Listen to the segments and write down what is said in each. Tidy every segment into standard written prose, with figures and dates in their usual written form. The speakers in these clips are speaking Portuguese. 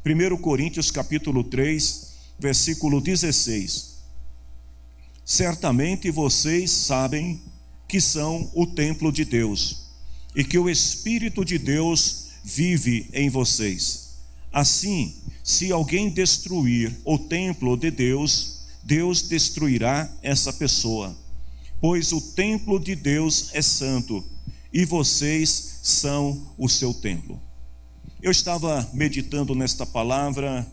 1 Coríntios capítulo 3, versículo 16. Certamente vocês sabem que são o templo de Deus e que o Espírito de Deus vive em vocês. Assim, se alguém destruir o templo de Deus, Deus destruirá essa pessoa, pois o templo de Deus é santo e vocês são o seu templo. Eu estava meditando nesta palavra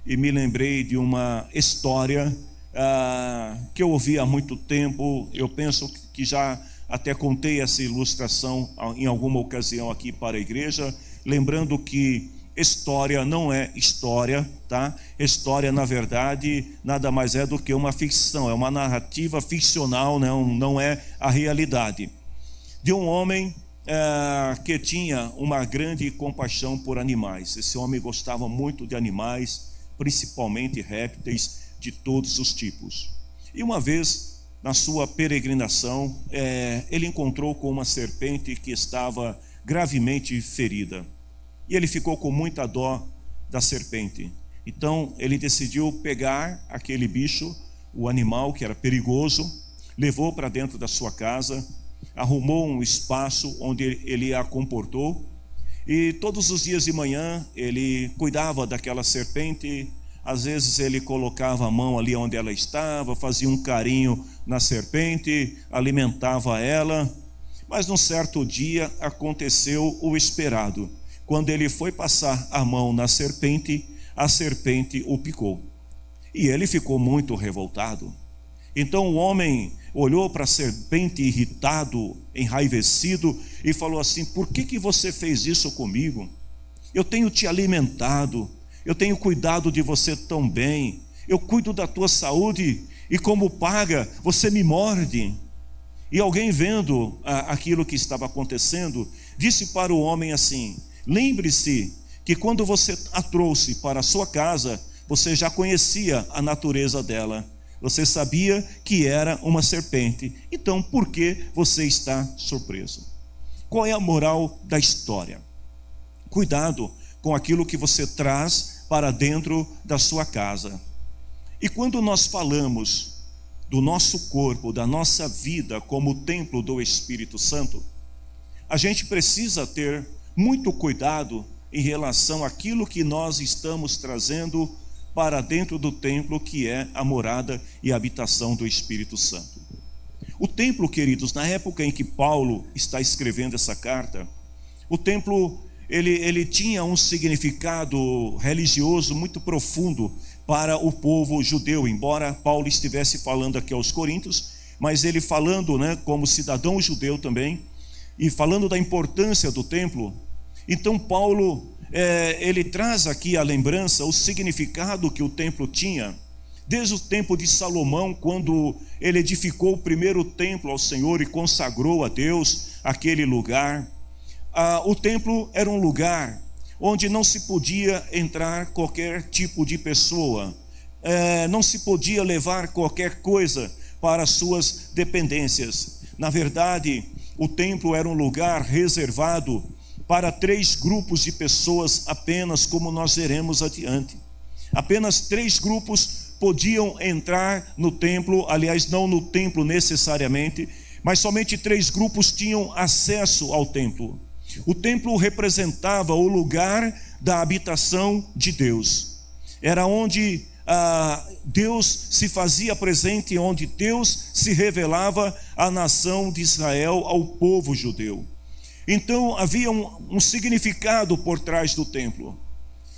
e me lembrei de uma história que eu ouvi há muito tempo. Eu penso que já até contei essa ilustração em alguma ocasião aqui para a igreja, lembrando que história não é história, tá? História, na verdade, nada mais é do que uma ficção, é uma narrativa ficcional, não é a realidade. De um homem que tinha uma grande compaixão por animais. Esse homem gostava muito de animais, principalmente répteis de todos os tipos. E uma vez, na sua peregrinação, ele encontrou com uma serpente que estava gravemente ferida. E ele ficou com muita dó da serpente. Então ele decidiu pegar aquele bicho, o animal que era perigoso, levou para dentro da sua casa, arrumou um espaço onde ele a comportou, e todos os dias de manhã ele cuidava daquela serpente. Às vezes ele colocava a mão ali onde ela estava, fazia um carinho na serpente, alimentava ela. Mas num certo dia aconteceu o esperado. Quando ele foi passar a mão na serpente, a serpente o picou. E ele ficou muito revoltado. Então o homem olhou para a serpente irritado, enraivecido, e falou assim: por que você fez isso comigo? Eu tenho te alimentado, eu tenho cuidado de você tão bem, eu cuido da tua saúde, e como paga, você me morde. E alguém, vendo aquilo que estava acontecendo, disse para o homem assim: lembre-se que quando você a trouxe para a sua casa, você já conhecia a natureza dela. Você sabia que era uma serpente. Então, por que você está surpreso? Qual é a moral da história? Cuidado com aquilo que você traz para dentro da sua casa. E quando nós falamos do nosso corpo, da nossa vida como templo do Espírito Santo, a gente precisa ter muito cuidado em relação àquilo que nós estamos trazendo para dentro do templo, que é a morada e a habitação do Espírito Santo. O templo, queridos, na época em que Paulo está escrevendo essa carta, o templo ele tinha um significado religioso muito profundo para o povo judeu, embora Paulo estivesse falando aqui aos Coríntios, mas ele falando, como cidadão judeu também, e falando da importância do templo. Então Paulo ele traz aqui a lembrança, o significado que o templo tinha, desde o tempo de Salomão, quando ele edificou o primeiro templo ao Senhor e consagrou a Deus aquele lugar. O templo era um lugar onde não se podia entrar qualquer tipo de pessoa, não se podia levar qualquer coisa para suas dependências. Na verdade, o templo era um lugar reservado para 3 grupos de pessoas apenas, como nós veremos adiante. Apenas 3 grupos podiam entrar no templo, aliás, não no templo necessariamente, mas somente 3 grupos tinham acesso ao templo. O templo representava o lugar da habitação de Deus. Era onde Deus se fazia presente, onde Deus se revelava à nação de Israel, ao povo judeu. Então havia um significado por trás do templo.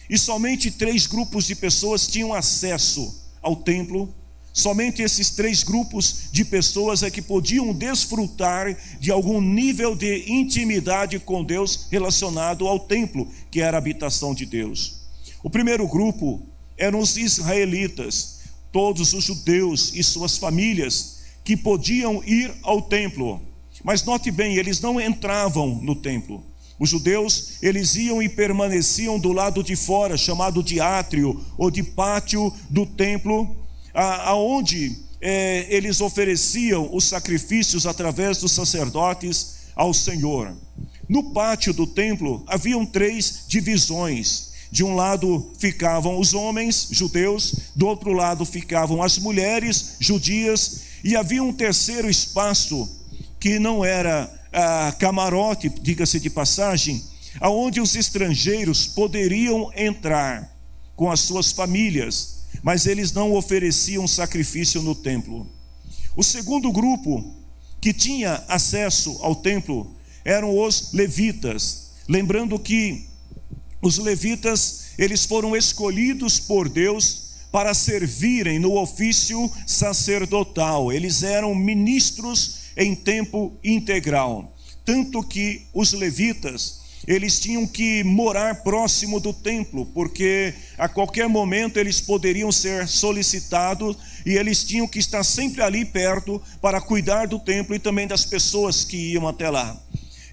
E somente 3 grupos de pessoas tinham acesso ao templo. Somente esses 3 grupos de pessoas é que podiam desfrutar de algum nível de intimidade com Deus relacionado ao templo, que era a habitação de Deus. O primeiro grupo eram os israelitas, todos os judeus e suas famílias que podiam ir ao templo. Mas note bem, eles não entravam no templo. Os judeus, eles iam e permaneciam do lado de fora, chamado de átrio ou de pátio do templo, aonde eles ofereciam os sacrifícios através dos sacerdotes ao Senhor. No pátio do templo haviam 3 divisões. De um lado ficavam os homens judeus, do outro lado ficavam as mulheres judias, e havia um terceiro espaço que não era camarote, diga-se de passagem, aonde os estrangeiros poderiam entrar com as suas famílias, mas eles não ofereciam sacrifício no templo. O segundo grupo que tinha acesso ao templo eram os levitas. Lembrando que os levitas, eles foram escolhidos por Deus para servirem no ofício sacerdotal. Eles eram ministros em tempo integral. Tanto que os levitas, eles tinham que morar próximo do templo, porque a qualquer momento eles poderiam ser solicitados e eles tinham que estar sempre ali perto para cuidar do templo e também das pessoas que iam até lá.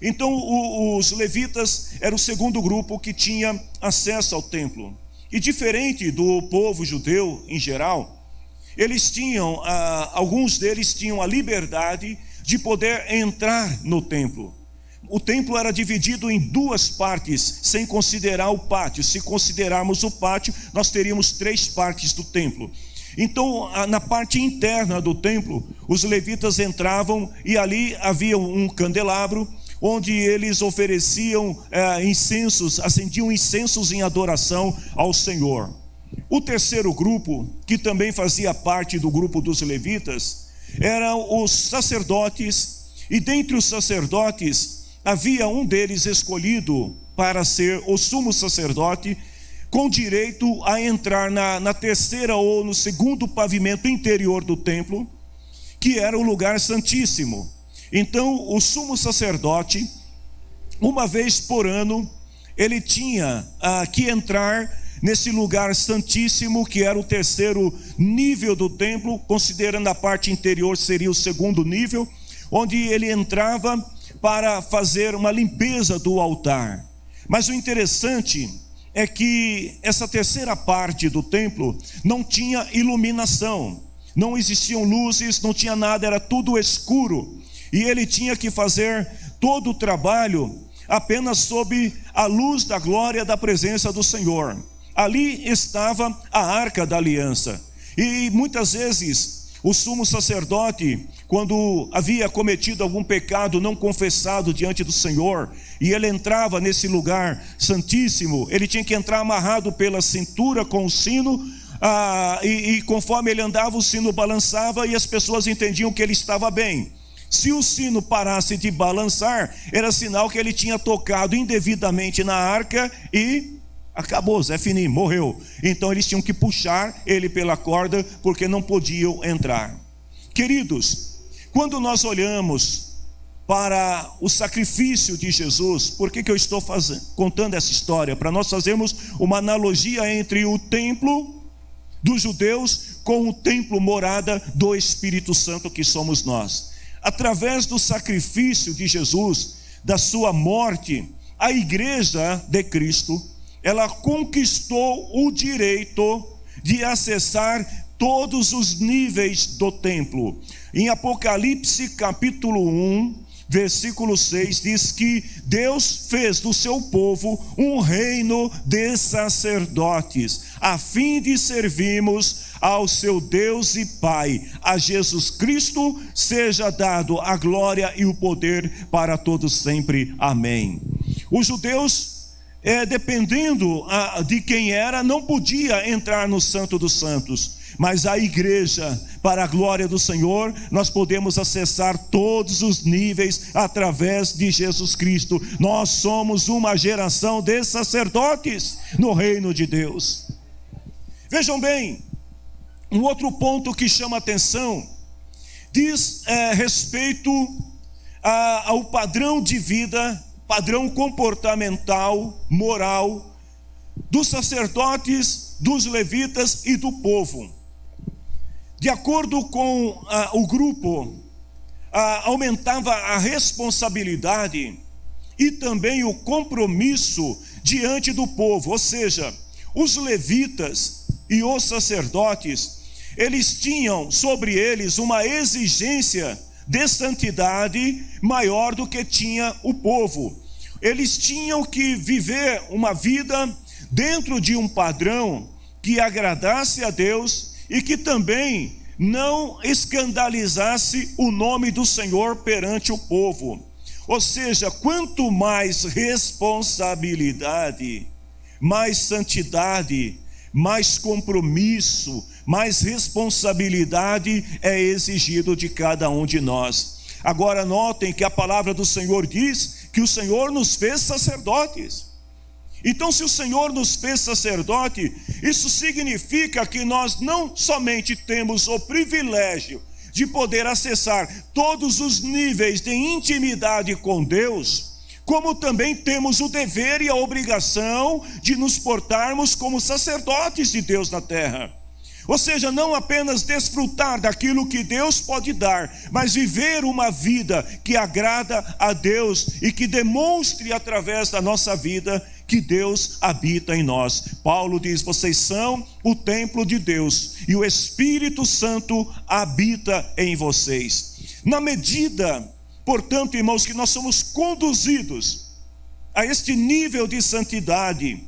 Então os levitas eram o segundo grupo que tinha acesso ao templo. E diferente do povo judeu em geral, eles tinham, alguns deles tinham a liberdade de poder entrar no templo. O templo era dividido em duas partes, sem considerar o pátio. Se considerarmos o pátio, nós teríamos 3 partes do templo. Então, na parte interna do templo, os levitas entravam e ali havia um candelabro, onde eles ofereciam incensos, acendiam incensos em adoração ao Senhor. O terceiro grupo, que também fazia parte do grupo dos levitas, eram os sacerdotes, e dentre os sacerdotes, havia um deles escolhido para ser o sumo sacerdote, com direito a entrar na terceira ou no segundo pavimento interior do templo, que era o lugar santíssimo. Então, o sumo sacerdote, uma vez por ano, ele tinha que entrar nesse lugar santíssimo, que era o terceiro nível do templo, considerando a parte interior seria o segundo nível, onde ele entrava para fazer uma limpeza do altar. Mas o interessante é que essa terceira parte do templo não tinha iluminação, não existiam luzes, não tinha nada, era tudo escuro. E ele tinha que fazer todo o trabalho apenas sob a luz da glória da presença do Senhor. Ali estava a Arca da Aliança. E muitas vezes o sumo sacerdote, quando havia cometido algum pecado não confessado diante do Senhor, e ele entrava nesse lugar santíssimo, ele tinha que entrar amarrado pela cintura com o sino, e conforme ele andava, o sino balançava e as pessoas entendiam que ele estava bem. Se o sino parasse de balançar, era sinal que ele tinha tocado indevidamente na arca e acabou, Zé Fininho, morreu. Então eles tinham que puxar ele pela corda, porque não podiam entrar. Queridos, quando nós olhamos para o sacrifício de Jesus, por que eu estou contando essa história? Para nós fazermos uma analogia entre o templo dos judeus com o templo morada do Espírito Santo que somos nós. Através do sacrifício de Jesus, da sua morte, a igreja de Cristo, ela conquistou o direito de acessar todos os níveis do templo. Em Apocalipse capítulo 1, versículo 6, diz que Deus fez do seu povo um reino de sacerdotes, a fim de servirmos ao seu Deus e Pai. A Jesus Cristo seja dado a glória e o poder para todos sempre. Amém. Os judeus, dependendo de quem era, não podia entrar no Santo dos Santos. Mas a igreja, para a glória do Senhor, nós podemos acessar todos os níveis através de Jesus Cristo. Nós somos uma geração de sacerdotes no reino de Deus. Vejam bem, um outro ponto que chama atenção diz respeito ao padrão de vida, padrão comportamental, moral dos sacerdotes, dos levitas e do povo. De acordo com o grupo, aumentava a responsabilidade e também o compromisso diante do povo. Ou seja, os levitas e os sacerdotes, eles tinham sobre eles uma exigência de santidade maior do que tinha o povo. Eles tinham que viver uma vida dentro de um padrão que agradasse a Deus e que também não escandalizasse o nome do Senhor perante o povo. Ou seja, quanto mais responsabilidade, mais santidade, mais compromisso, mais responsabilidade é exigido de cada um de nós. Agora notem que a palavra do Senhor diz que o Senhor nos fez sacerdotes. Então, se o Senhor nos fez sacerdote, isso significa que nós não somente temos o privilégio de poder acessar todos os níveis de intimidade com Deus, como também temos o dever e a obrigação de nos portarmos como sacerdotes de Deus na terra. Ou seja, não apenas desfrutar daquilo que Deus pode dar, mas viver uma vida que agrada a Deus e que demonstre através da nossa vida que Deus habita em nós. Paulo diz: vocês são o templo de Deus e o Espírito Santo habita em vocês. Na medida, portanto, irmãos, que nós somos conduzidos a este nível de santidade,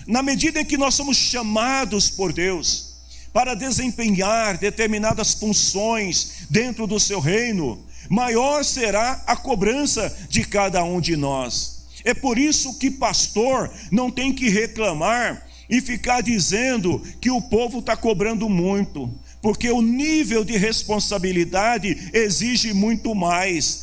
na medida em que nós somos chamados por Deus para desempenhar determinadas funções dentro do seu reino, maior será a cobrança de cada um de nós. É por isso que pastor não tem que reclamar e ficar dizendo que o povo está cobrando muito, porque o nível de responsabilidade exige muito mais.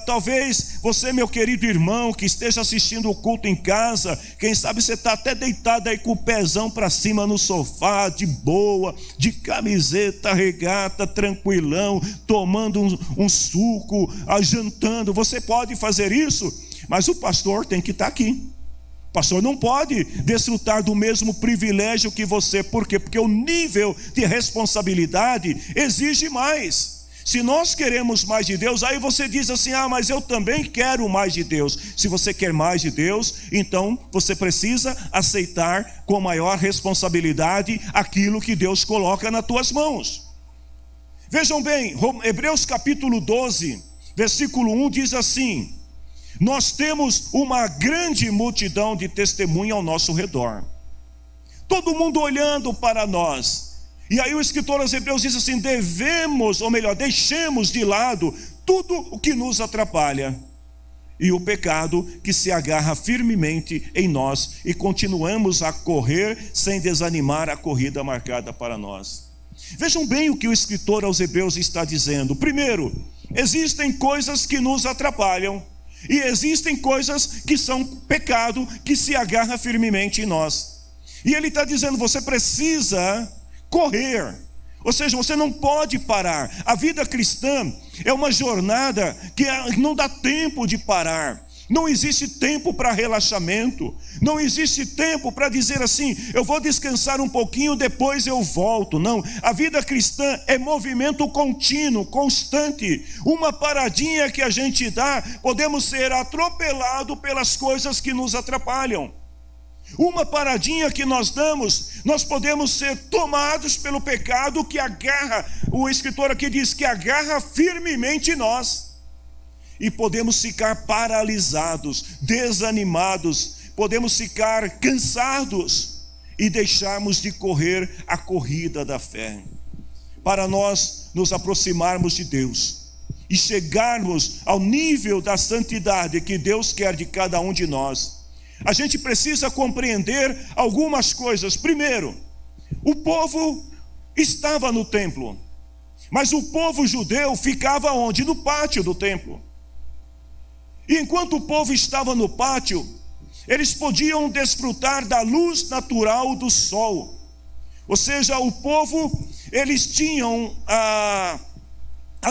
Talvez você, meu querido irmão, que esteja assistindo o culto em casa, quem sabe você está até deitado aí com o pezão para cima no sofá, de boa, de camiseta, regata, tranquilão, tomando um suco, jantando. Você pode fazer isso, mas o pastor tem que estar aqui. O pastor não pode desfrutar do mesmo privilégio que você. Por quê? Porque o nível de responsabilidade exige mais. Se nós queremos mais de Deus, aí você diz assim: mas eu também quero mais de Deus. Se você quer mais de Deus, então você precisa aceitar com maior responsabilidade aquilo que Deus coloca nas tuas mãos. Vejam bem, Hebreus capítulo 12, versículo 1 diz assim: nós temos uma grande multidão de testemunha ao nosso redor, todo mundo olhando para nós. E aí o escritor aos Hebreus diz assim: deixemos de lado tudo o que nos atrapalha e o pecado que se agarra firmemente em nós, e continuamos a correr sem desanimar a corrida marcada para nós. Vejam bem o que o escritor aos Hebreus está dizendo. Primeiro, existem coisas que nos atrapalham, e existem coisas que são pecado que se agarra firmemente em nós. E ele está dizendo: você precisa correr, ou seja, você não pode parar. A vida cristã é uma jornada que não dá tempo de parar. Não existe tempo para relaxamento, não existe tempo para dizer assim: eu vou descansar um pouquinho, depois eu volto. Não, a vida cristã é movimento contínuo, constante. Uma paradinha que a gente dá, podemos ser atropelados pelas coisas que nos atrapalham. Uma paradinha que nós damos, nós podemos ser tomados pelo pecado que agarra, o escritor aqui diz que agarra firmemente nós, e podemos ficar paralisados, desanimados, podemos ficar cansados e deixarmos de correr a corrida da fé. Para nós nos aproximarmos de Deus e chegarmos ao nível da santidade que Deus quer de cada um de nós, a gente precisa compreender algumas coisas. Primeiro, o povo estava no templo, mas o povo judeu ficava onde? No pátio do templo. E enquanto o povo estava no pátio, eles podiam desfrutar da luz natural do sol. Ou seja, o povo, eles tinham a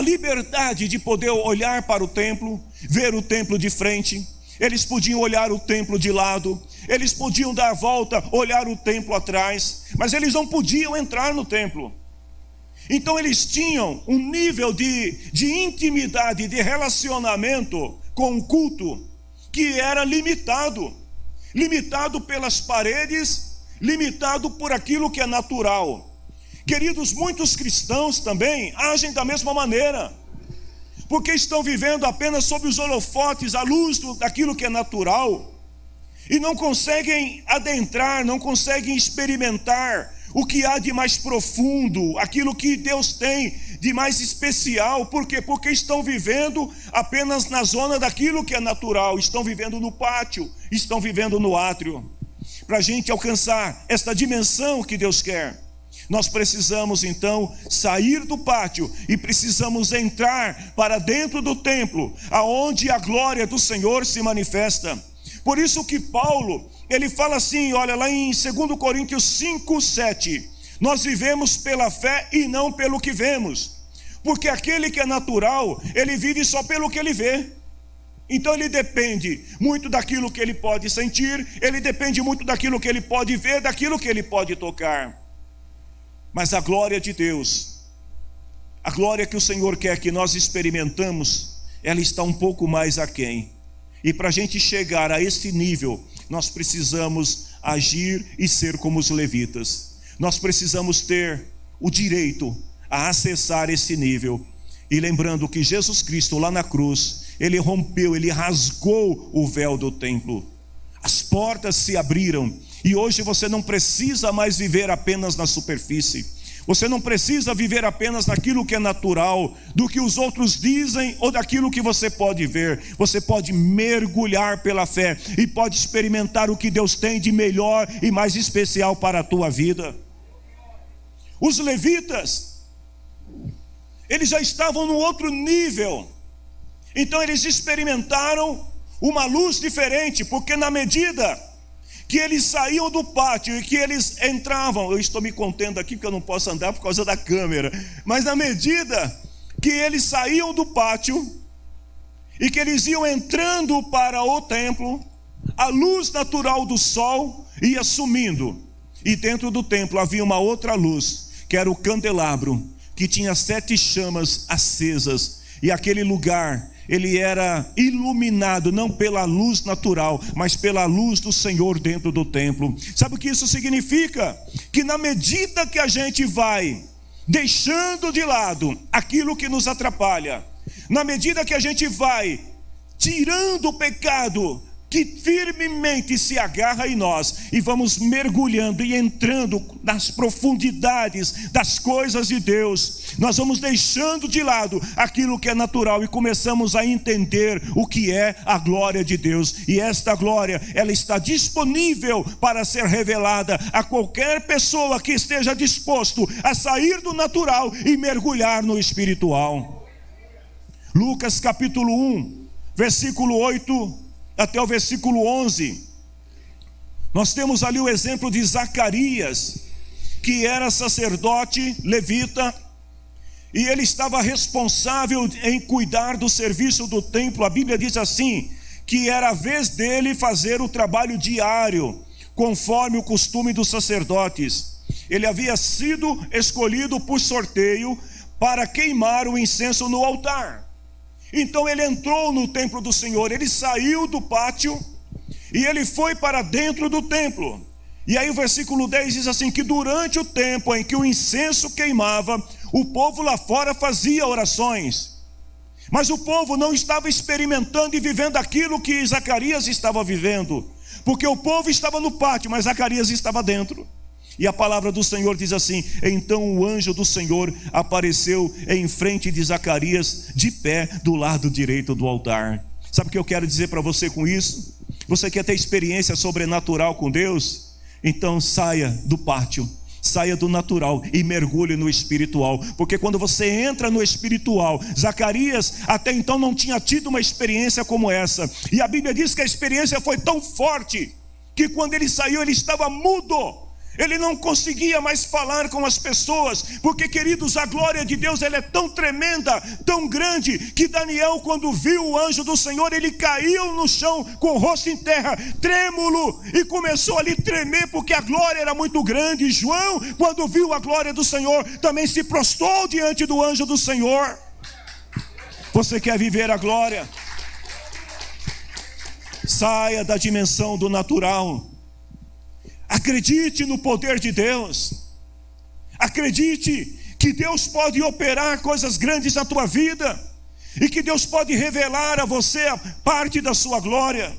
liberdade de poder olhar para o templo, ver o templo de frente. Eles podiam olhar o templo de lado, eles podiam dar a volta, olhar o templo atrás, mas eles não podiam entrar no templo. Então eles tinham um nível de intimidade, de relacionamento com o culto, que era limitado pelas paredes, limitado por aquilo que é natural. Queridos, muitos cristãos também agem da mesma maneira, porque estão vivendo apenas sob os holofotes, à luz daquilo que é natural, e não conseguem adentrar, não conseguem experimentar o que há de mais profundo, aquilo que Deus tem de mais especial. Por quê? Porque estão vivendo apenas na zona daquilo que é natural, estão vivendo no pátio, estão vivendo no átrio. Para a gente alcançar esta dimensão que Deus quer, nós precisamos então sair do pátio e precisamos entrar para dentro do templo, aonde a glória do Senhor se manifesta. Por isso que Paulo, ele fala assim, olha lá em 2 Coríntios 5:7, nós vivemos pela fé e não pelo que vemos, porque aquele que é natural, ele vive só pelo que ele vê. Então ele depende muito daquilo que ele pode sentir, ele depende muito daquilo que ele pode ver, daquilo que ele pode tocar. Mas a glória de Deus, a glória que o Senhor quer que nós experimentamos, ela está um pouco mais aquém. E para a gente chegar a esse nível, nós precisamos agir e ser como os levitas. Nós precisamos ter o direito a acessar esse nível. E lembrando que Jesus Cristo lá na cruz, ele rompeu, ele rasgou o véu do templo. As portas se abriram e hoje você não precisa mais viver apenas na superfície. Você não precisa viver apenas naquilo que é natural, do que os outros dizem ou daquilo que você pode ver. Você pode mergulhar pela fé e pode experimentar o que Deus tem de melhor e mais especial para a tua vida. Os levitas, eles já estavam no outro nível. Então eles experimentaram uma luz diferente, porque na medida que eles saíam do pátio e que eles entravam, eu estou me contendo aqui porque eu não posso andar por causa da câmera, mas na medida que eles saíam do pátio e que eles iam entrando para o templo, a luz natural do sol ia sumindo, e dentro do templo havia uma outra luz, que era o candelabro, que tinha 7 chamas acesas, e aquele lugar, ele era iluminado não pela luz natural, mas pela luz do Senhor dentro do templo. Sabe o que isso significa? Que na medida que a gente vai deixando de lado aquilo que nos atrapalha, na medida que a gente vai tirando o pecado que firmemente se agarra em nós, e vamos mergulhando e entrando nas profundidades das coisas de Deus, nós vamos deixando de lado aquilo que é natural e começamos a entender o que é a glória de Deus. E esta glória, ela está disponível para ser revelada a qualquer pessoa que esteja disposto a sair do natural e mergulhar no espiritual. Lucas capítulo 1, versículo 8 até o versículo 11, nós temos ali o exemplo de Zacarias, que era sacerdote levita, e ele estava responsável em cuidar do serviço do templo. A Bíblia diz assim, que era a vez dele fazer o trabalho diário, conforme o costume dos sacerdotes. Ele havia sido escolhido por sorteio para queimar o incenso no altar. Então ele entrou no templo do Senhor, ele saiu do pátio e ele foi para dentro do templo. E aí o versículo 10 diz assim, que durante o tempo em que o incenso queimava, o povo lá fora fazia orações. Mas o povo não estava experimentando e vivendo aquilo que Zacarias estava vivendo, porque o povo estava no pátio, mas Zacarias estava dentro. E a palavra do Senhor diz assim, então o anjo do Senhor apareceu em frente de Zacarias, de pé do lado direito do altar. Sabe o que eu quero dizer para você com isso? Você quer ter experiência sobrenatural com Deus? Então saia do pátio, saia do natural e mergulhe no espiritual. Porque quando você entra no espiritual, Zacarias até então não tinha tido uma experiência como essa. E a Bíblia diz que a experiência foi tão forte, que quando ele saiu ele estava mudo. Ele não conseguia mais falar com as pessoas, porque, queridos, a glória de Deus, ela é tão tremenda, tão grande, que Daniel, quando viu o anjo do Senhor, ele caiu no chão com o rosto em terra, trêmulo, e começou ali a tremer, porque a glória era muito grande. João, quando viu a glória do Senhor, também se prostrou diante do anjo do Senhor. Você quer viver a glória? Saia da dimensão do natural. Acredite no poder de Deus. Acredite que Deus pode operar coisas grandes na tua vida, e que Deus pode revelar a você a parte da sua glória.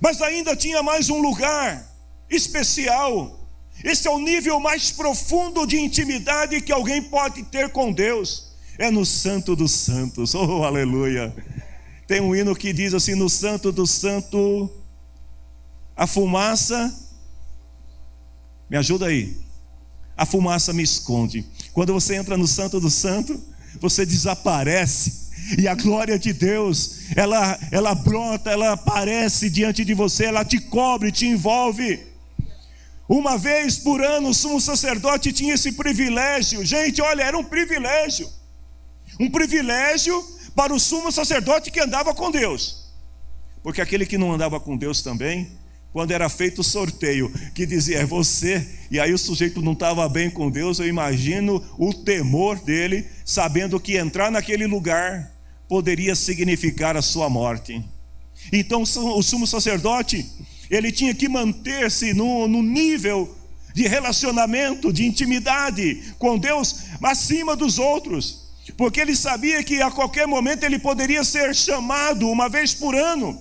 Mas ainda tinha mais um lugar especial. Esse é o nível mais profundo de intimidade que alguém pode ter com Deus. É no Santo dos Santos. Oh, aleluia. Tem um hino que diz assim: no Santo do Santo, a fumaça, me ajuda aí, a fumaça me esconde. Quando você entra no Santo do Santo, você desaparece, e a glória de Deus, ela brota, ela aparece diante de você, ela te cobre, te envolve. Uma vez por ano o sumo sacerdote tinha esse privilégio. Gente, olha, era um privilégio para o sumo sacerdote que andava com Deus, porque aquele que não andava com Deus também, quando era feito o sorteio, que dizia, é você, e aí o sujeito não estava bem com Deus, eu imagino o temor dele, sabendo que entrar naquele lugar poderia significar a sua morte. Então o sumo sacerdote, ele tinha que manter-se no nível de relacionamento, de intimidade com Deus, acima dos outros, porque ele sabia que a qualquer momento ele poderia ser chamado uma vez por ano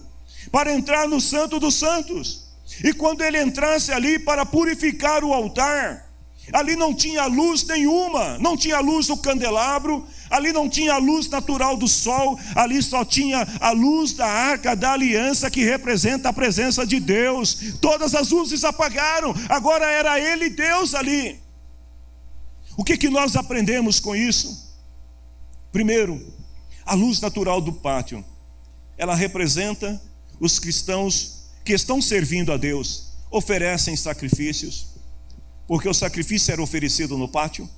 para entrar no Santo dos Santos. E quando ele entrasse ali para purificar o altar, ali não tinha luz nenhuma, não tinha luz do candelabro, ali não tinha a luz natural do sol, ali só tinha a luz da arca da aliança, que representa a presença de Deus. Todas as luzes apagaram, agora era ele Deus ali. O que nós aprendemos com isso? Primeiro, a luz natural do pátio, ela representa os cristãos que estão servindo a Deus, oferecem sacrifícios, porque o sacrifício era oferecido no pátio.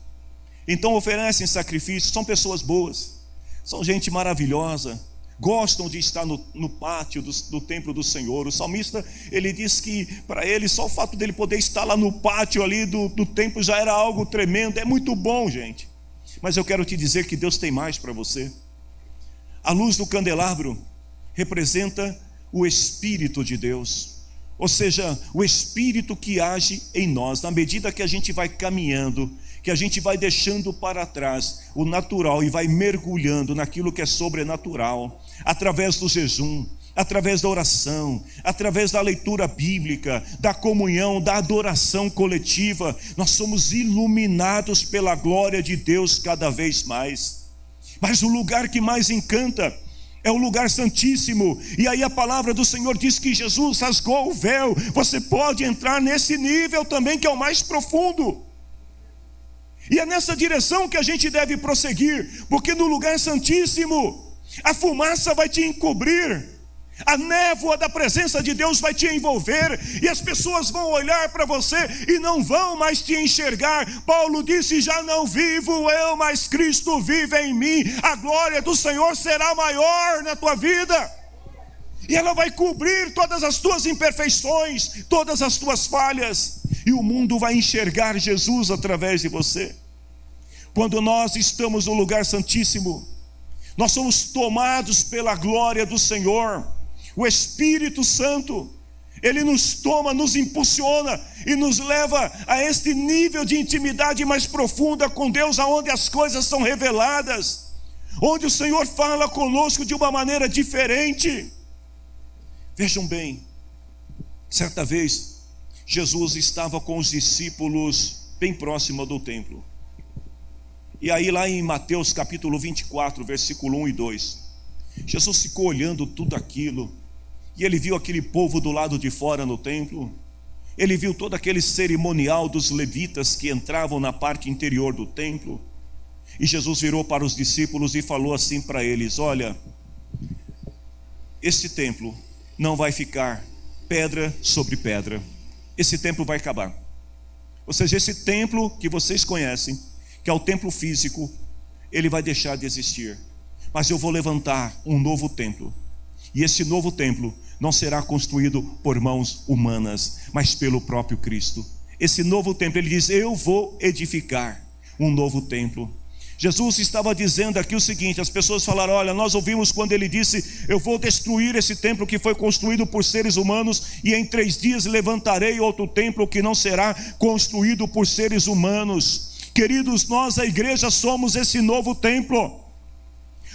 Então oferecem sacrifícios, são pessoas boas, são gente maravilhosa, gostam de estar no pátio do templo do Senhor. O salmista, ele diz que para ele só o fato dele poder estar lá no pátio ali do templo já era algo tremendo. É muito bom, gente. Mas eu quero te dizer que Deus tem mais para você. A luz do candelabro representa o Espírito de Deus, ou seja, o Espírito que age em nós, na medida que a gente vai caminhando, que a gente vai deixando para trás o natural e vai mergulhando naquilo que é sobrenatural, através do jejum, através da oração, através da leitura bíblica, da comunhão, da adoração coletiva, nós somos iluminados pela glória de Deus cada vez mais. Mas o lugar que mais encanta é o lugar santíssimo, e aí a palavra do Senhor diz que Jesus rasgou o véu. Você pode entrar nesse nível também, que é o mais profundo, e é nessa direção que a gente deve prosseguir, porque no lugar santíssimo, a fumaça vai te encobrir, a névoa da presença de Deus vai te envolver, e as pessoas vão olhar para você e não vão mais te enxergar. Paulo disse, já não vivo eu, mas Cristo vive em mim. A glória do Senhor será maior na tua vida, e ela vai cobrir todas as tuas imperfeições, todas as tuas falhas, e o mundo vai enxergar Jesus através de você. Quando nós estamos no lugar santíssimo, nós somos tomados pela glória do Senhor. O Espírito Santo, ele nos toma, nos impulsiona e nos leva a este nível de intimidade mais profunda com Deus, aonde as coisas são reveladas, onde o Senhor fala conosco de uma maneira diferente. Vejam bem, certa vez Jesus estava com os discípulos bem próximo do templo. E aí lá em Mateus capítulo 24, versículo 1 e 2, Jesus ficou olhando tudo aquilo, e ele viu aquele povo do lado de fora no templo, ele viu todo aquele cerimonial dos levitas que entravam na parte interior do templo, e Jesus virou para os discípulos e falou assim para eles: olha, este templo não vai ficar pedra sobre pedra, esse templo vai acabar. Ou seja, esse templo que vocês conhecem, que é o templo físico, ele vai deixar de existir, mas eu vou levantar um novo templo, e esse novo templo não será construído por mãos humanas, mas pelo próprio Cristo. Esse novo templo, ele diz, eu vou edificar um novo templo. Jesus estava dizendo aqui o seguinte, as pessoas falaram, olha, nós ouvimos quando ele disse, eu vou destruir esse templo que foi construído por seres humanos, e em 3 dias levantarei outro templo que não será construído por seres humanos. Queridos, nós a igreja somos esse novo templo.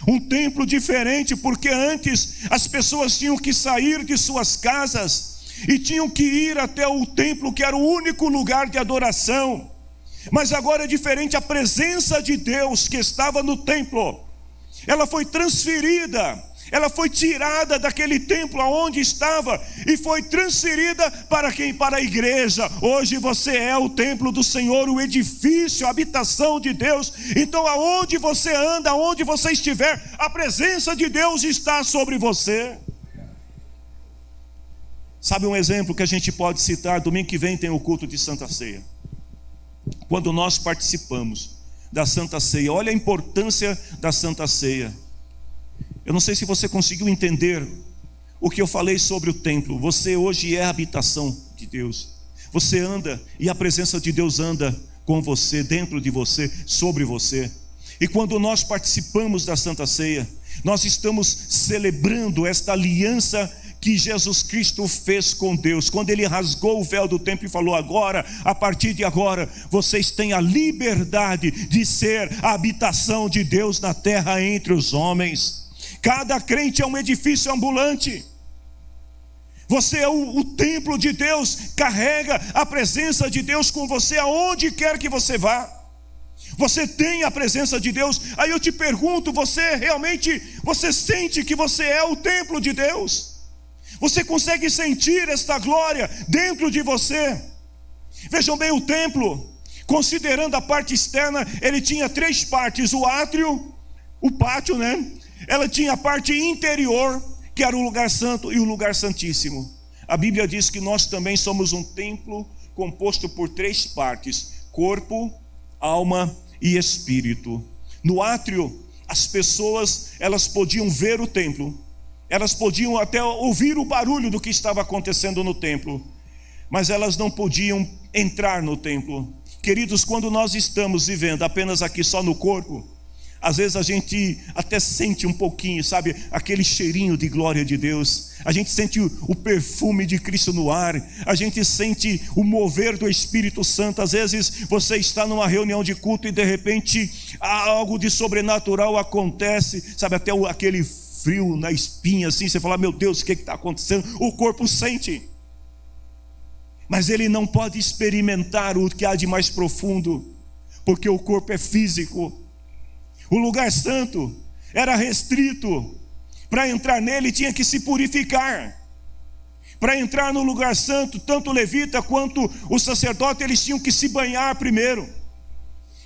Um templo diferente, porque antes as pessoas tinham que sair de suas casas e tinham que ir até o templo, que era o único lugar de adoração. Mas agora é diferente, a presença de Deus que estava no templo, ela foi transferida, ela foi tirada daquele templo aonde estava e foi transferida para quem? Para a igreja. Hoje você é o templo do Senhor, o edifício, a habitação de Deus. Então aonde você anda, aonde você estiver, a presença de Deus está sobre você. Sabe um exemplo que a gente pode citar? Domingo que vem tem o culto de Santa Ceia. Quando nós participamos da Santa Ceia, olha a importância da Santa Ceia. Eu não sei se você conseguiu entender o que eu falei sobre o templo. Você hoje é a habitação de Deus. Você anda e a presença de Deus anda com você, dentro de você, sobre você. E quando nós participamos da Santa Ceia, nós estamos celebrando esta aliança que Jesus Cristo fez com Deus, quando Ele rasgou o véu do templo e falou: agora, a partir de agora, vocês têm a liberdade de ser a habitação de Deus na terra entre os homens. Cada crente é um edifício ambulante. Você é o templo de Deus, carrega a presença de Deus com você aonde quer que você vá. Você tem a presença de Deus. Aí eu te pergunto, você sente que você é o templo de Deus? Você consegue sentir esta glória dentro de você? Vejam bem, o templo, considerando a parte externa, ele tinha 3 partes: o átrio, o pátio, Ela tinha a parte interior, que era o lugar santo, e o lugar santíssimo. A Bíblia diz que nós também somos um templo composto por 3 partes: corpo, alma e espírito. No átrio, as pessoas, elas podiam ver o templo, elas podiam até ouvir o barulho do que estava acontecendo no templo, mas elas não podiam entrar no templo. Queridos, quando nós estamos vivendo apenas aqui só no corpo, às vezes a gente até sente um pouquinho, sabe, aquele cheirinho de glória de Deus. A gente sente o perfume de Cristo no ar. A gente sente o mover do Espírito Santo. Às vezes você está numa reunião de culto e de repente algo de sobrenatural acontece, sabe, até aquele frio na espinha assim, você fala: meu Deus, o que está acontecendo? O corpo sente, mas ele não pode experimentar o que há de mais profundo, porque o corpo é físico. O lugar santo era restrito. Para entrar nele tinha que se purificar. Para entrar no lugar santo, tanto o levita quanto o sacerdote, eles tinham que se banhar primeiro.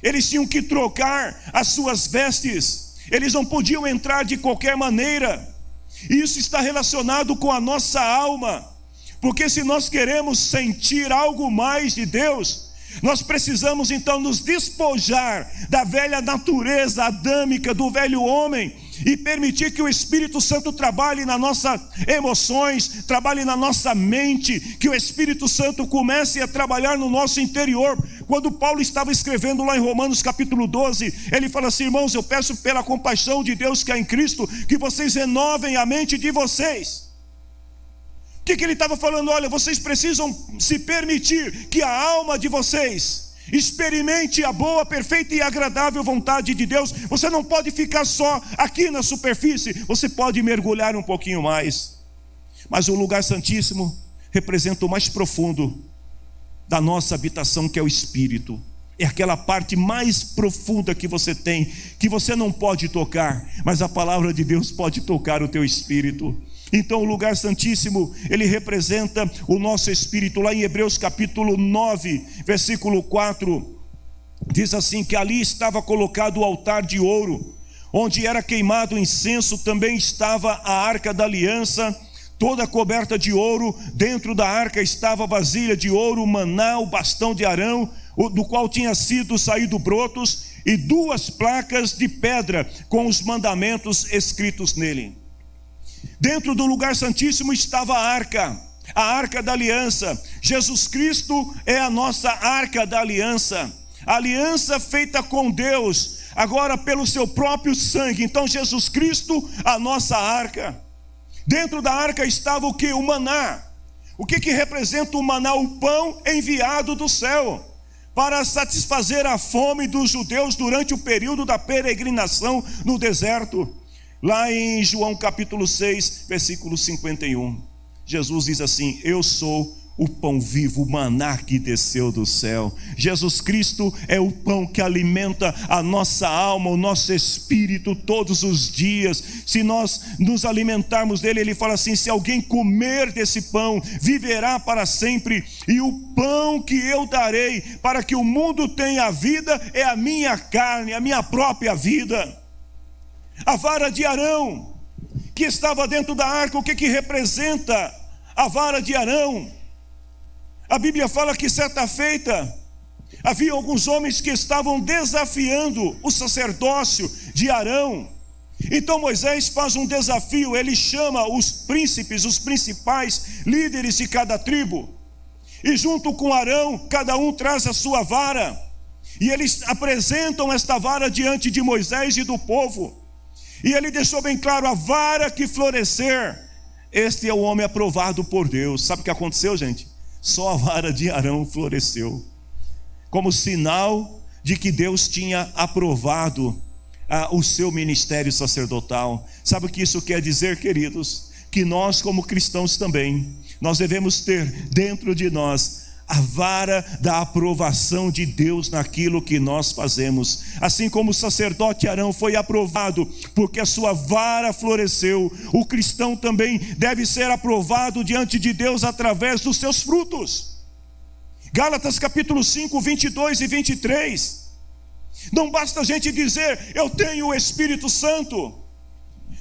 Eles tinham que trocar as suas vestes. Eles não podiam entrar de qualquer maneira. Isso está relacionado com a nossa alma. Porque se nós queremos sentir algo mais de Deus, nós precisamos então nos despojar da velha natureza adâmica, do velho homem, e permitir que o Espírito Santo trabalhe nas nossas emoções, trabalhe na nossa mente, que o Espírito Santo comece a trabalhar no nosso interior. Quando Paulo estava escrevendo lá em Romanos capítulo 12, ele fala assim: irmãos, eu peço pela compaixão de Deus que há em Cristo, que vocês renovem a mente de vocês. O que ele estava falando? Olha, vocês precisam se permitir que a alma de vocês experimente a boa, perfeita e agradável vontade de Deus. Você não pode ficar só aqui na superfície, você pode mergulhar um pouquinho mais. Mas o lugar santíssimo representa o mais profundo da nossa habitação, que é o Espírito. É aquela parte mais profunda que você tem, que você não pode tocar, mas a palavra de Deus pode tocar o teu espírito. Então o lugar santíssimo, ele representa o nosso espírito. Lá em Hebreus capítulo 9, versículo 4, diz assim, que ali estava colocado o altar de ouro, onde era queimado incenso. Também estava a arca da aliança, toda coberta de ouro. Dentro da arca estava vasilha de ouro, maná, o bastão de Arão, do qual tinha sido saído brotos, e 2 placas de pedra com os mandamentos escritos nele. Dentro do lugar santíssimo estava a arca da aliança. Jesus Cristo é a nossa arca da aliança, a aliança feita com Deus, agora pelo seu próprio sangue. Então Jesus Cristo, a nossa arca. Dentro da arca estava o que? O maná. O que representa o maná? O pão enviado do céu para satisfazer a fome dos judeus durante o período da peregrinação no deserto. Lá em João capítulo 6, versículo 51, Jesus diz assim: eu sou o pão vivo, o maná que desceu do céu. Jesus Cristo é o pão que alimenta a nossa alma, o nosso espírito todos os dias. Se nós nos alimentarmos dele, ele fala assim: se alguém comer desse pão, viverá para sempre. E o pão que eu darei para que o mundo tenha vida é a minha carne, a minha própria vida. A vara de Arão que estava dentro da arca, o que representa a vara de Arão? A Bíblia fala que certa feita havia alguns homens que estavam desafiando o sacerdócio de Arão. Então Moisés faz um desafio, ele chama os príncipes, os principais líderes de cada tribo, e junto com Arão, cada um traz a sua vara, e eles apresentam esta vara diante de Moisés e do povo, e ele deixou bem claro: a vara que florescer, este é o homem aprovado por Deus. Sabe o que aconteceu, gente? Só a vara de Arão floresceu, como sinal de que Deus tinha aprovado o seu ministério sacerdotal. Sabe o que isso quer dizer, queridos? Que nós, como cristãos também, nós devemos ter dentro de nós a vara da aprovação de Deus naquilo que nós fazemos. Assim como o sacerdote Arão foi aprovado porque a sua vara floresceu, o cristão também deve ser aprovado diante de Deus através dos seus frutos. Gálatas capítulo 5, 22 e 23. Não basta a gente dizer: eu tenho o Espírito Santo.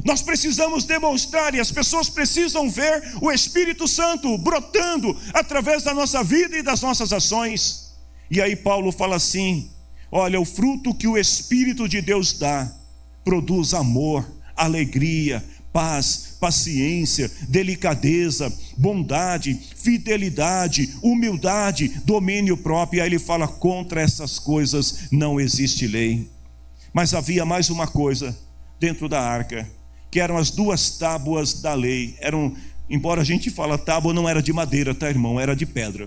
Nós precisamos demonstrar, e as pessoas precisam ver o Espírito Santo brotando através da nossa vida e das nossas ações. E aí Paulo fala assim: olha, o fruto que o Espírito de Deus dá produz amor, alegria, paz, paciência, delicadeza, bondade, fidelidade, humildade, domínio próprio. E aí ele fala: contra essas coisas não existe lei. Mas havia mais uma coisa dentro da arca, que eram as duas tábuas da lei. Embora a gente fala tábua, não era de madeira, tá, irmão? Era de pedra.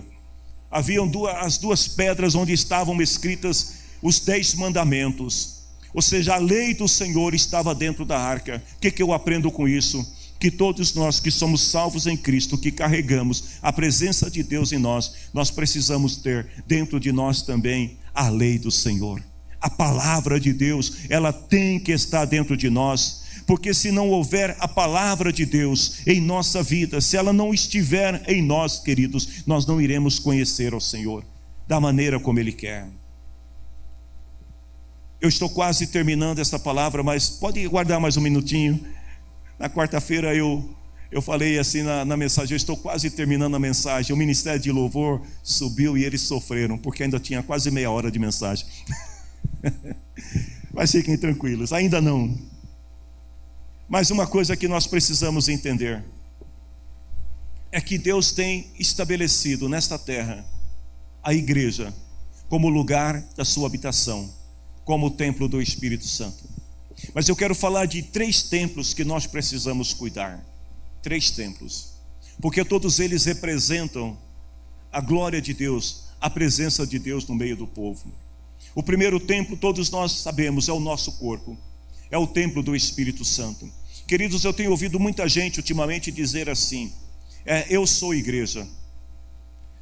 Haviam as duas pedras onde estavam escritas os 10 mandamentos. Ou seja, a lei do Senhor estava dentro da arca. O que eu aprendo com isso? Que todos nós que somos salvos em Cristo, que carregamos a presença de Deus em nós, nós precisamos ter dentro de nós também a lei do Senhor. A palavra de Deus, ela tem que estar dentro de nós. Porque se não houver a palavra de Deus em nossa vida, se ela não estiver em nós, queridos, nós não iremos conhecer ao Senhor da maneira como Ele quer. Eu estou quase terminando esta palavra, mas pode guardar mais um minutinho. Na quarta-feira eu falei assim na mensagem: eu estou quase terminando a mensagem. O ministério de louvor subiu e eles sofreram, porque ainda tinha quase meia hora de mensagem. Mas fiquem tranquilos, ainda não. Mas uma coisa que nós precisamos entender é que Deus tem estabelecido nesta terra a igreja como lugar da sua habitação, como o templo do Espírito Santo. Mas eu quero falar de 3 templos que nós precisamos cuidar. 3 templos, porque todos eles representam a glória de Deus, a presença de Deus no meio do povo. O primeiro templo, todos nós sabemos, é o nosso corpo. É o templo do Espírito Santo. Queridos, eu tenho ouvido muita gente ultimamente dizer assim: eu sou igreja.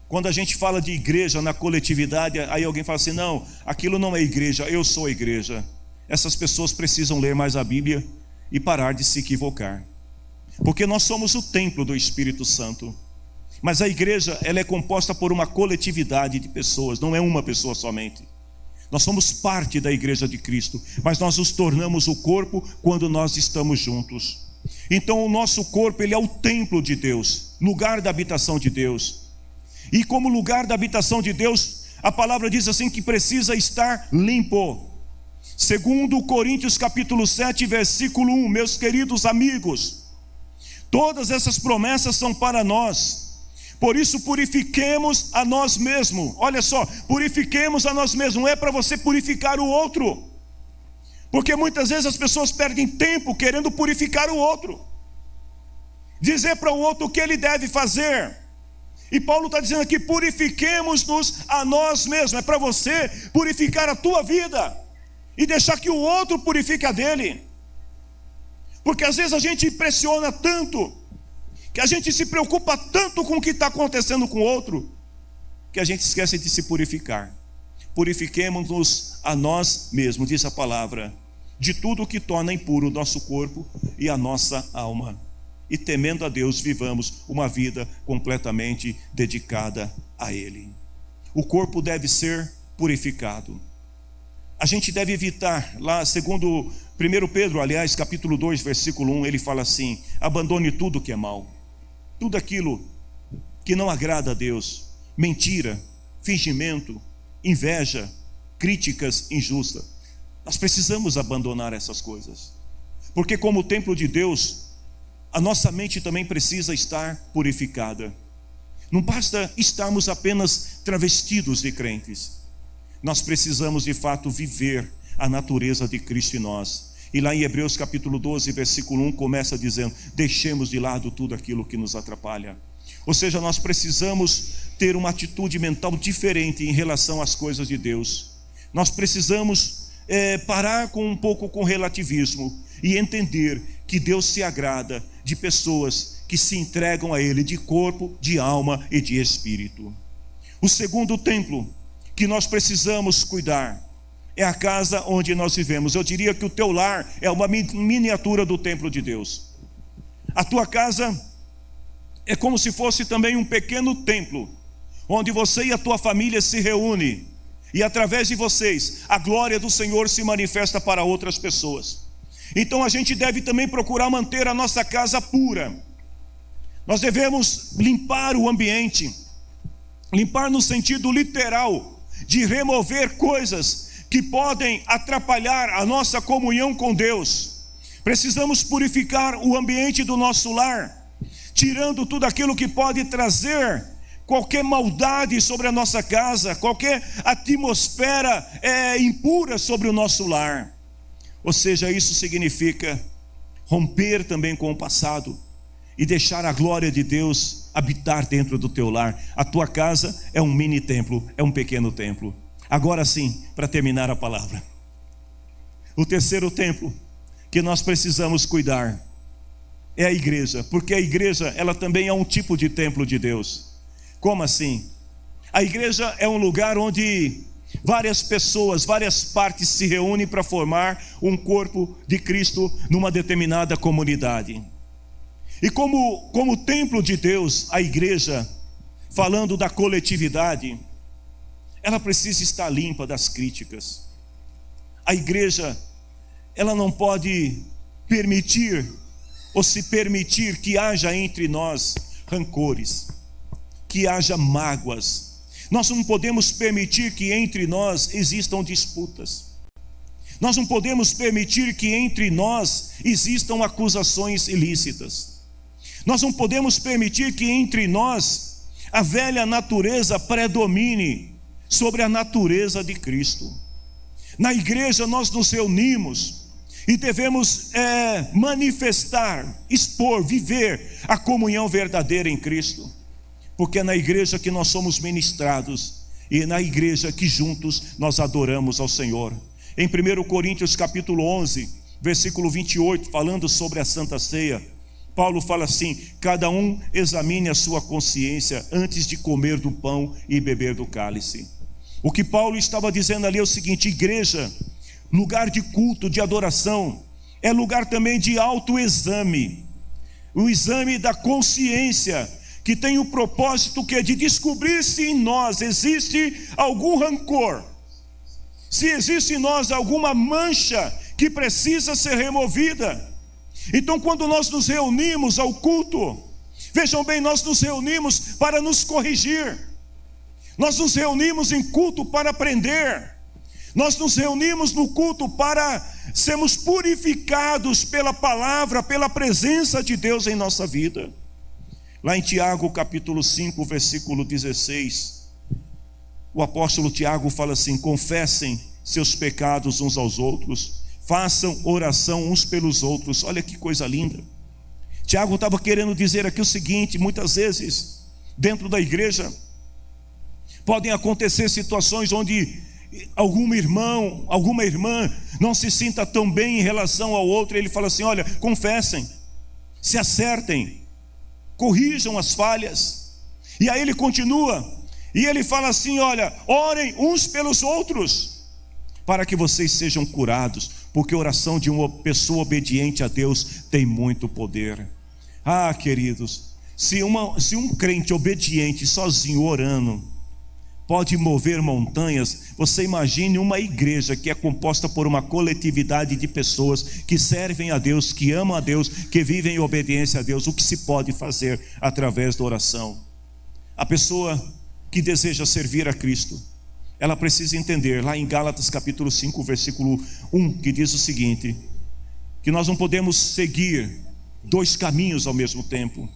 Quando a gente fala de igreja na coletividade, aí alguém fala assim: não, aquilo não é igreja, eu sou a igreja. Essas pessoas precisam ler mais a Bíblia e parar de se equivocar, porque nós somos o templo do Espírito Santo. Mas a igreja, ela é composta por uma coletividade de pessoas, não é uma pessoa somente. Nós somos parte da igreja de Cristo, mas nós nos tornamos o corpo quando nós estamos juntos. Então o nosso corpo, ele é o templo de Deus, lugar da habitação de Deus. E como lugar da habitação de Deus, a palavra diz assim que precisa estar limpo. Segundo Coríntios capítulo 7, versículo 1, meus queridos amigos, todas essas promessas são para nós. Por isso purifiquemos a nós mesmos. Olha só, purifiquemos a nós mesmos. Não é para você purificar o outro, porque muitas vezes as pessoas perdem tempo querendo purificar o outro, dizer para o outro o que ele deve fazer. E Paulo está dizendo aqui: purifiquemos-nos a nós mesmos. É para você purificar a tua vida e deixar que o outro purifique a dele. Porque às vezes a gente impressiona tanto, que a gente se preocupa tanto com o que está acontecendo com o outro, que a gente esquece de se purificar. Purifiquemos-nos a nós mesmos, diz a palavra, de tudo o que torna impuro o nosso corpo e a nossa alma. E temendo a Deus, vivamos uma vida completamente dedicada a Ele. O corpo deve ser purificado. A gente deve evitar, lá segundo 1 Pedro, aliás, capítulo 2, versículo 1, ele fala assim: abandone tudo que é mal, tudo aquilo que não agrada a Deus, mentira, fingimento, inveja, críticas injustas. Nós precisamos abandonar essas coisas, porque como templo de Deus, a nossa mente também precisa estar purificada. Não basta estarmos apenas travestidos de crentes, nós precisamos de fato viver a natureza de Cristo em nós. E lá em Hebreus capítulo 12, versículo 1, começa dizendo: deixemos de lado tudo aquilo que nos atrapalha. Ou seja, nós precisamos ter uma atitude mental diferente em relação às coisas de Deus. Nós precisamos parar um pouco com o relativismo e entender que Deus se agrada de pessoas que se entregam a Ele de corpo, de alma e de espírito. O segundo templo que nós precisamos cuidar é a casa onde nós vivemos. Eu diria que o teu lar é uma miniatura do templo de Deus. A tua casa é como se fosse também um pequeno templo, onde você e a tua família se reúnem, e através de vocês, a glória do Senhor se manifesta para outras pessoas. Então a gente deve também procurar manter a nossa casa pura. Nós devemos limpar o ambiente, limpar no sentido literal, de remover coisas que podem atrapalhar a nossa comunhão com Deus. Precisamos purificar o ambiente do nosso lar, tirando tudo aquilo que pode trazer qualquer maldade sobre a nossa casa, qualquer atmosfera impura sobre o nosso lar. Ou seja, isso significa romper também com o passado e deixar a glória de Deus habitar dentro do teu lar. A tua casa é um mini templo, é um pequeno templo. Agora sim, para terminar a palavra, o terceiro templo que nós precisamos cuidar é a igreja, porque a igreja, ela também é um tipo de templo de Deus. Como assim? A igreja é um lugar onde várias pessoas, várias partes se reúnem para formar um corpo de Cristo numa determinada comunidade. E como templo de Deus, a igreja, falando da coletividade, ela precisa estar limpa das críticas. A igreja, ela não pode permitir ou se permitir que haja entre nós rancores, que haja mágoas. Nós não podemos permitir que entre nós existam disputas. Nós não podemos permitir que entre nós existam acusações ilícitas. Nós não podemos permitir que entre nós a velha natureza predomine sobre a natureza de Cristo. Na igreja nós nos reunimos e devemos manifestar, expor, viver a comunhão verdadeira em Cristo, porque é na igreja que nós somos ministrados e é na igreja que juntos nós adoramos ao Senhor. Em 1 Coríntios capítulo 11, versículo 28, falando sobre a Santa Ceia, Paulo fala assim: cada um examine a sua consciência antes de comer do pão e beber do cálice. O que Paulo estava dizendo ali é o seguinte: igreja, lugar de culto, de adoração, é lugar também de autoexame, o exame da consciência, que tem o propósito que é de descobrir se em nós existe algum rancor, se existe em nós alguma mancha que precisa ser removida. Então, quando nós nos reunimos ao culto, vejam bem, nós nos reunimos para nos corrigir, nós nos reunimos em culto para aprender, nós nos reunimos no culto para sermos purificados pela palavra, pela presença de Deus em nossa vida. Lá em Tiago capítulo 5, versículo 16, o apóstolo Tiago fala assim: confessem seus pecados uns aos outros, façam oração uns pelos outros. Olha que coisa linda. Tiago estava querendo dizer aqui o seguinte: muitas vezes dentro da igreja podem acontecer situações onde algum irmão, alguma irmã não se sinta tão bem em relação ao outro, ele fala assim: olha, confessem, se acertem, corrijam as falhas. E aí ele continua, e ele fala assim: olha, orem uns pelos outros, para que vocês sejam curados, porque a oração de uma pessoa obediente a Deus tem muito poder. Ah, queridos, se um crente obediente, sozinho, orando, pode mover montanhas, você imagine uma igreja que é composta por uma coletividade de pessoas que servem a Deus, que amam a Deus, que vivem em obediência a Deus. O que se pode fazer através da oração? A pessoa que deseja servir a Cristo, ela precisa entender, lá em Gálatas capítulo 5, versículo 1, que diz o seguinte: que nós não podemos seguir dois caminhos ao mesmo tempo.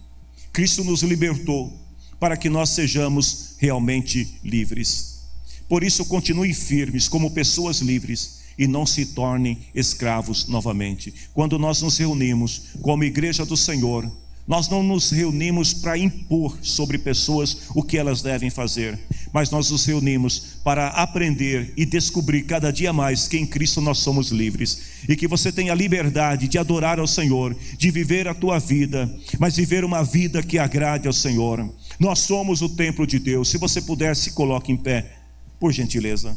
Cristo nos libertou para que nós sejamos realmente livres. Por isso, continuem firmes como pessoas livres e não se tornem escravos novamente. Quando nós nos reunimos como igreja do Senhor, nós não nos reunimos para impor sobre pessoas o que elas devem fazer, mas nós nos reunimos para aprender e descobrir cada dia mais que em Cristo nós somos livres, e que você tenha liberdade de adorar ao Senhor, de viver a tua vida, mas viver uma vida que agrade ao Senhor. Nós somos o templo de Deus. Se você puder, se coloque em pé, por gentileza.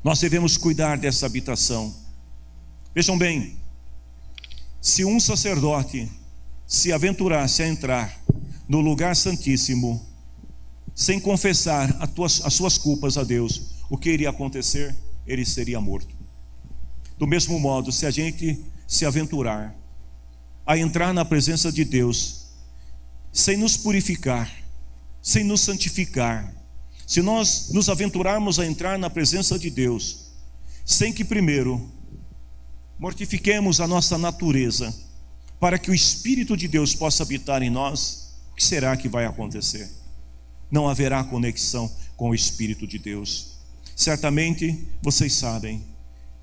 Nós devemos cuidar dessa habitação. Vejam bem, se um sacerdote se aventurasse a entrar no lugar santíssimo sem confessar as suas culpas a Deus, o que iria acontecer? Ele seria morto. Do mesmo modo, se a gente se aventurar a entrar na presença de Deus sem nos purificar, sem nos santificar, se nós nos aventurarmos a entrar na presença de Deus sem que primeiro mortifiquemos a nossa natureza, para que o Espírito de Deus possa habitar em nós, o que será que vai acontecer? Não haverá conexão com o Espírito de Deus. Certamente vocês sabem,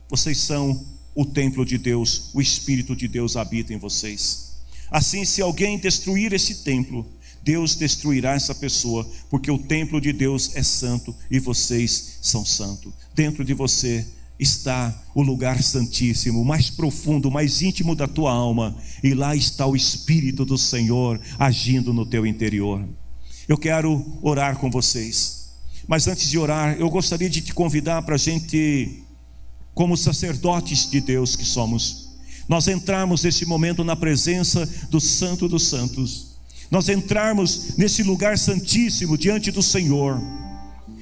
vocês são o templo de Deus, o Espírito de Deus habita em vocês. Assim, se alguém destruir esse templo, Deus destruirá essa pessoa, porque o templo de Deus é santo e vocês são santos. Dentro de você está o lugar santíssimo, mais profundo, mais íntimo da tua alma, e lá está o Espírito do Senhor agindo no teu interior. Eu quero orar com vocês, mas antes de orar, eu gostaria de te convidar para a gente, como sacerdotes de Deus que somos, nós entrarmos nesse momento na presença do Santo dos Santos, nós entrarmos nesse lugar santíssimo diante do Senhor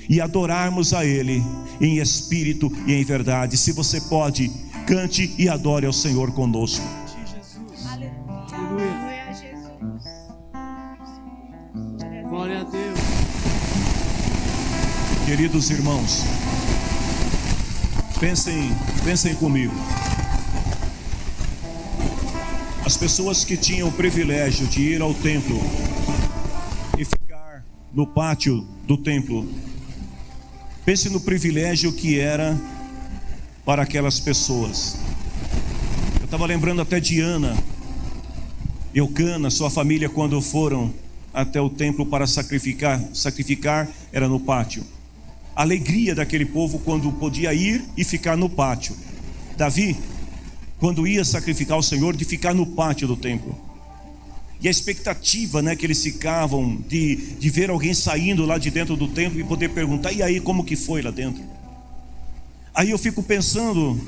e adorarmos a Ele em espírito e em verdade. Se você pode, cante e adore ao Senhor conosco. Aleluia, Jesus. Glória a Deus. Queridos irmãos, pensem comigo. As pessoas que tinham o privilégio de ir ao templo e ficar no pátio do templo, pense no privilégio que era para aquelas pessoas. Eu estava lembrando até de Ana, Eucana, sua família, quando foram até o templo para sacrificar era no pátio. A alegria daquele povo quando podia ir e ficar no pátio. Davi, quando ia sacrificar o Senhor, de ficar no pátio do templo. E a expectativa, que eles ficavam de ver alguém saindo lá de dentro do templo e poder perguntar: e aí, como que foi lá dentro? Aí eu fico pensando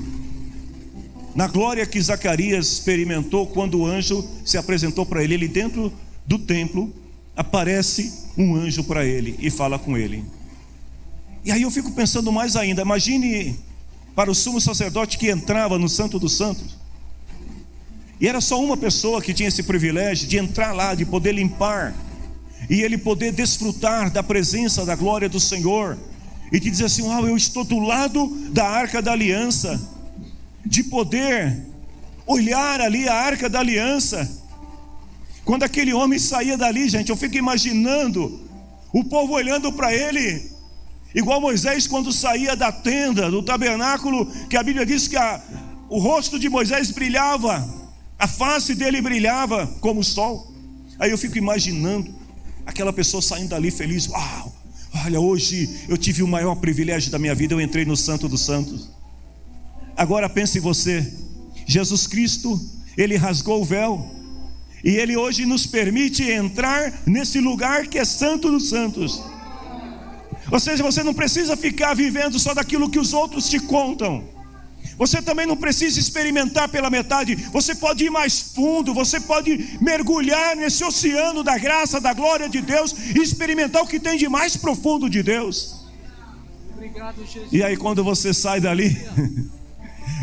na glória que Zacarias experimentou quando o anjo se apresentou para ele. Ele dentro do templo, aparece um anjo para ele e fala com ele. E aí eu fico pensando mais ainda, imagine para o sumo sacerdote que entrava no Santo dos Santos, e era só uma pessoa que tinha esse privilégio de entrar lá, de poder limpar, e ele poder desfrutar da presença, da glória do Senhor, e de dizer assim: uau, eu estou do lado da Arca da Aliança, de poder olhar ali a Arca da Aliança. Quando aquele homem saía dali, gente, eu fico imaginando o povo olhando para ele, igual Moisés quando saía da tenda, do tabernáculo, que a Bíblia diz que o rosto de Moisés brilhava, a face dele brilhava como o sol. Aí eu fico imaginando aquela pessoa saindo dali feliz: uau, Olha, hoje eu tive o maior privilégio da minha vida, eu entrei no Santo dos Santos. Agora pense em você, Jesus Cristo, Ele rasgou o véu, e Ele hoje nos permite entrar nesse lugar que é Santo dos Santos. Ou seja, você não precisa ficar vivendo só daquilo que os outros te contam. Você também não precisa experimentar pela metade. Você pode ir mais fundo, você pode mergulhar nesse oceano da graça, da glória de Deus e experimentar o que tem de mais profundo de Deus. Obrigado, Jesus. E aí quando você sai dali,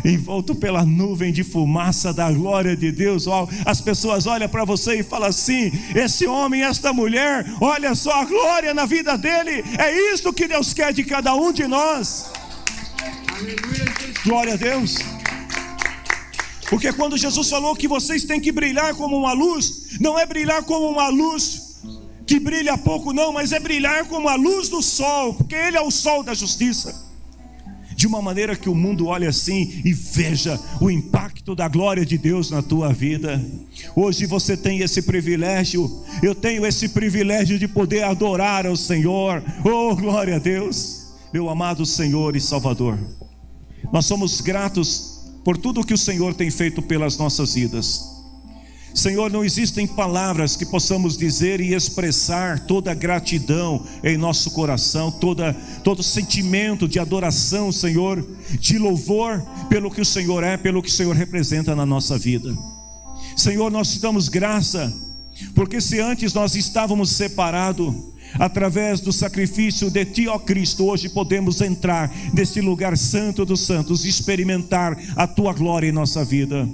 envolto pela nuvem de fumaça da glória de Deus, as pessoas olham para você e falam assim: esse homem, esta mulher, olha só a glória na vida dele. É isso que Deus quer de cada um de nós. Aleluia, Jesus. Glória a Deus. Porque quando Jesus falou que vocês têm que brilhar como uma luz, não é brilhar como uma luz que brilha pouco não, mas é brilhar como a luz do sol, porque Ele é o sol da justiça. De uma maneira que o mundo olhe assim e veja o impacto da glória de Deus na tua vida. Hoje você tem esse privilégio, eu tenho esse privilégio de poder adorar ao Senhor. Oh, glória a Deus, meu amado Senhor e Salvador. Nós somos gratos por tudo que o Senhor tem feito pelas nossas vidas. Senhor, não existem palavras que possamos dizer e expressar toda a gratidão em nosso coração, todo sentimento de adoração, Senhor, de louvor pelo que o Senhor é, pelo que o Senhor representa na nossa vida. Senhor, nós te damos graça, porque se antes nós estávamos separados, através do sacrifício de Ti, ó Cristo, hoje podemos entrar nesse lugar santo dos santos e experimentar a Tua glória em nossa vida.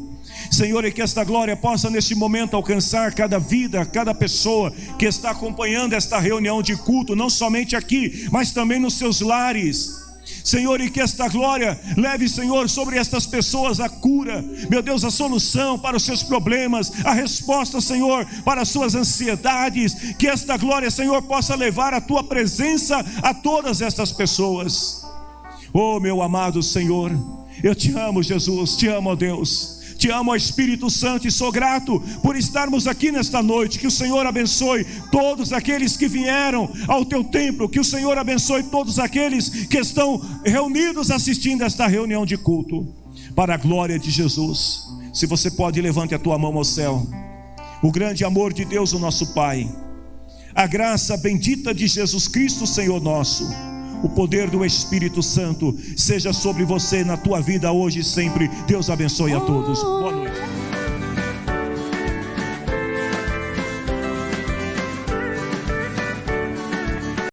Senhor, e que esta glória possa neste momento alcançar cada vida, cada pessoa que está acompanhando esta reunião de culto, não somente aqui, mas também nos seus lares. Senhor, e que esta glória leve, Senhor, sobre estas pessoas a cura, meu Deus, a solução para os seus problemas, a resposta, Senhor, para as suas ansiedades. Que esta glória, Senhor, possa levar a Tua presença a todas estas pessoas. Oh, meu amado Senhor, eu te amo, Jesus, te amo, ó Deus. Te amo, Espírito Santo, e sou grato por estarmos aqui nesta noite. Que o Senhor abençoe todos aqueles que vieram ao Teu templo. Que o Senhor abençoe todos aqueles que estão reunidos assistindo esta reunião de culto, para a glória de Jesus. Se você pode, levante a tua mão ao céu. O grande amor de Deus, o nosso Pai, a graça bendita de Jesus Cristo, Senhor nosso, o poder do Espírito Santo seja sobre você, na tua vida hoje e sempre. Deus abençoe a todos. Boa noite.